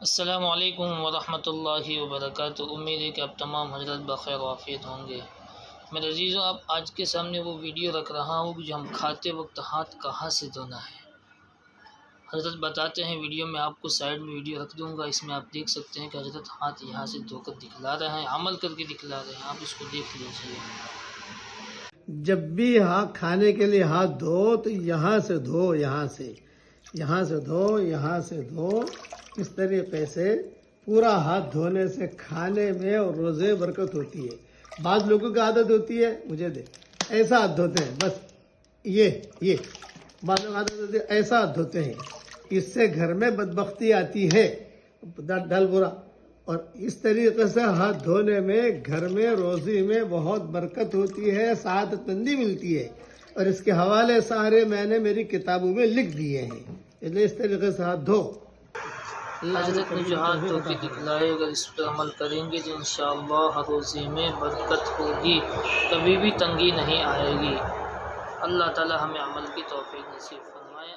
السلام علیکم ورحمۃ اللہ وبرکاتہ۔ امید ہے کہ آپ تمام حضرات بخیر و عافیت ہوں گے۔ میرے عزیزوں، آپ آج کے سامنے وہ ویڈیو رکھ رہا ہوں کہ جو ہم کھاتے وقت ہاتھ کہاں سے دھونا ہے۔ حضرت بتاتے ہیں، ویڈیو میں آپ کو سائڈ میں ویڈیو رکھ دوں گا، اس میں آپ دیکھ سکتے ہیں کہ حضرت ہاتھ یہاں سے دھو کر دکھلا رہے ہیں، عمل کر کے دکھلا رہے ہیں، آپ اس کو دیکھ لیجیے۔ جب بھی کھانے کے لیے ہاتھ دھو تو یہاں سے دھو، یہاں سے دھو، یہاں سے دھو۔ اس طریقے سے پورا ہاتھ دھونے سے کھانے میں اور روزے برکت ہوتی ہے۔ بعض لوگوں کی عادت ہوتی ہے، مجھے دے، ایسا ہاتھ دھوتے ہیں، بس یہ بعض لوگ عادت ہوتی ہے ایسا ہاتھ دھوتے ہیں، اس سے گھر میں بدبختی آتی ہے، ڈل برا۔ اور اس طریقے سے ہاتھ دھونے میں گھر میں روزی میں بہت برکت ہوتی ہے، سعادت مندی ملتی ہے، اور اس کے حوالے سارے میں نے میری کتابوں میں لکھ دیے ہیں، اس لیے اس طریقے سے ہاتھ دھو۔ حضرت نے جو ہاتھ دھو کے دکھلائے، اگر اس پر عمل کریں گے تو انشاءاللہ روزے میں برکت ہوگی، کبھی بھی تنگی نہیں آئے گی۔ اللہ تعالی ہمیں عمل کی توفیق نصیب فرمائے۔